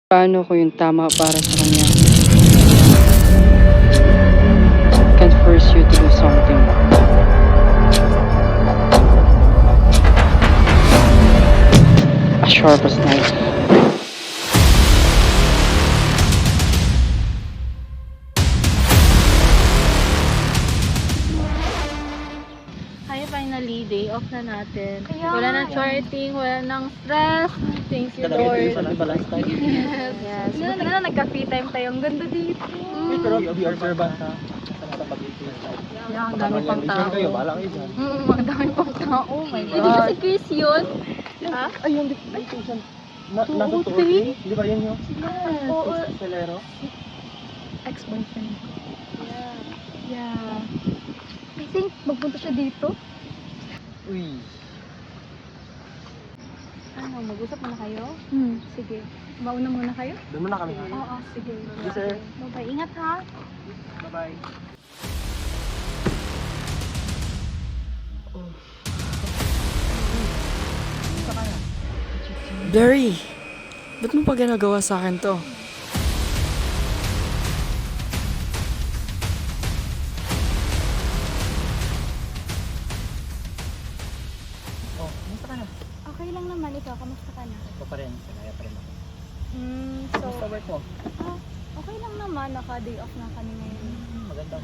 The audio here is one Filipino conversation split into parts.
Paano ko yung tama para sa kanya? Can't force you to do something. As sharp as knife. Hi, finally, day off na natin. Kaya Wala nga nang charting, wala nang stress. Thank you, Lord. Yes. Buti na nagka-free time tayo. Ang ganda dito. Pero be observant ha. Sa pag-ibig. Yeah, ang dami pang tao. Kayo, bahala kayo dyan. Ang dami pang tao. Oh my Hindi ba God. si Chris yun? Ha? Ay, yung dictation. Nasa 203? 203? Di ba yun yung? Oo. Celero? Ex-boyfriend. Yeah. Yeah. I think magpunta siya dito. Uy. Ano, mag-usap muna kayo? Sige. Mauna muna kayo? Doon muna kami ha. Oo, sige. Yes, sir. Bye-bye. Ingat ha. Bye-bye. Blurry! Ba't mo pa ginagawa sa akin to? Oh, kumusta ka na? Okay lang naman. Ikaw, kamusta ka na? Ito pa rin. Kaya pa rin ako. So, Kumusta work mo? okay lang naman. Naka-day off na kami ngayon. Maganda.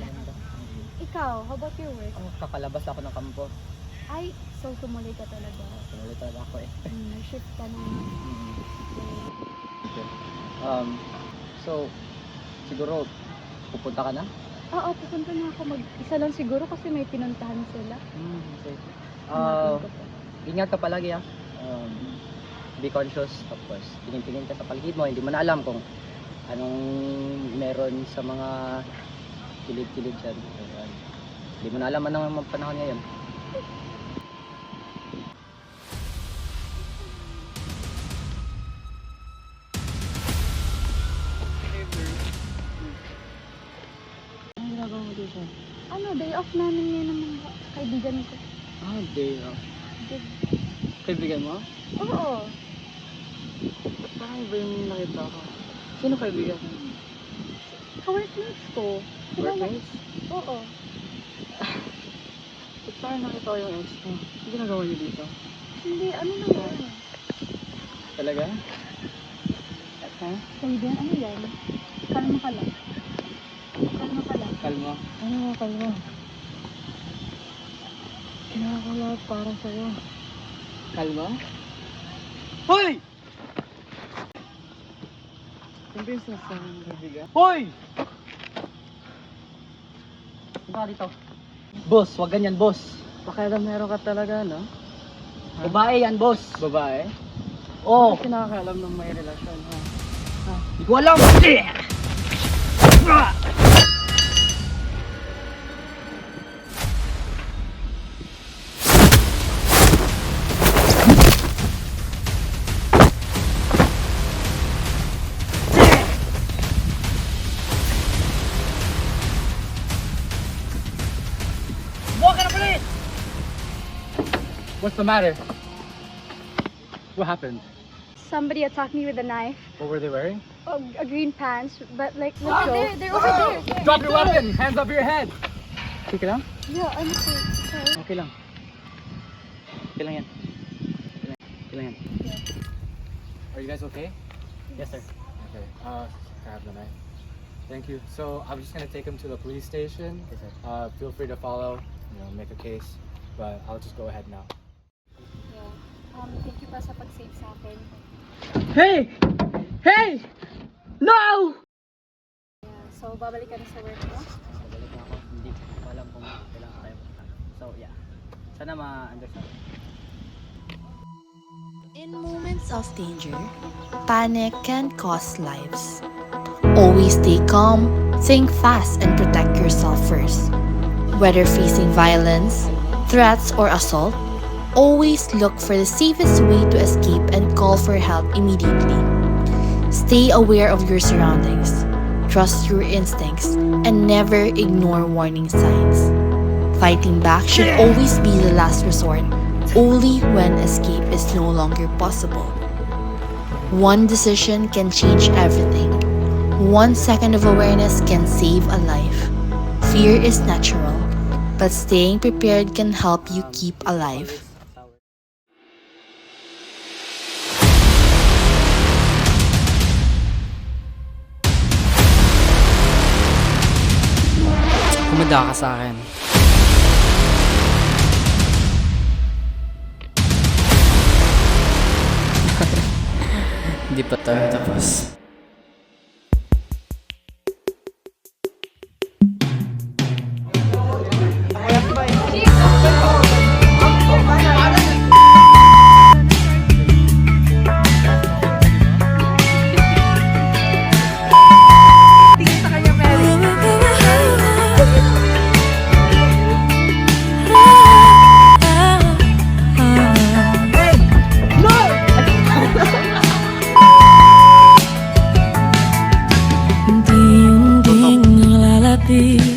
Ikaw, how about your work? Oh, kakalabas ako ng kampo. Ay, so tumuloy ka talaga. Sinulit talaga ako eh. Nag-shift ka na. So, siguro, pupunta ka na? Oo, pupunta na ako. Mag-isa lang siguro kasi may pinuntahan sila. Okay. Hanapin ko pa. Ingat ka palagi ah. Be conscious, of course. Tingin-tingin ka sa paligid mo, hindi mo na alam kung anong meron sa mga kilid-kilid dyan. Hindi mo na alam anong panahon ngayon. Ano ginagawa mo dito? Ano, day off namin ngayon ng mga kaibigan ko. Day off. Kaibigan mo? Oo. Parang iba yung nakita ko. Sino kaibigan? Ka-workmates ko. Workmates? Oo. Ba't parang nakita ko yung ex mo? Ano ginagawa niyo dito? Hindi, ano naman. Talaga? Ha? Kaibigan, ano yan? Kalma ka lang. Kalma ka lang. Kalma. Ano nga kalma? Nakakala parang sa'yo. Kalma? Hoy! Yung business sa kaibigan. Hoy! Punta ka dito. Boss, wag ganyan, boss. Pakialam meron ka talaga, no? Babae yan, boss. Babae? Oo. Bakit nakakaalam ng may relasyon, ha? Hindi ko alam! What's the matter? What happened? Somebody attacked me with a knife. What were they wearing? A green pants, but like, let's go. They're over there. Drop your weapon! Hands up your head! Okay lang? Yeah, I'm okay. Sorry. Okay lang. Okay lang yan. Okay lang yan. Are you guys okay? Yes, sir. Okay. I have the knife. Thank you. So I'm just gonna take him to the police station. Okay, sir. Feel free to follow. Make a case. But I'll just go ahead now. Yeah. Thank you pa sa pag-save sa akin. Hey! Hey! No! Yeah. So, babalik ka na sa work mo? Balik na ako. Hindi ko alam kung kailangan tayo punta. So, yeah. Sana ma-understand. In moments of danger, panic can cost lives. Always stay calm, think fast, and protect yourself first. Whether facing violence, threats, or assault, always look for the safest way to escape and call for help immediately. Stay aware of your surroundings, trust your instincts, and never ignore warning signs. Fighting back should always be the last resort, only when escape is no longer possible. One decision can change everything. 1 second of awareness can save a life. Fear is natural, but staying prepared can help you keep alive. Kumanda ka sa akin. Hindi pa tayo tapos. Unti-unting nalalapit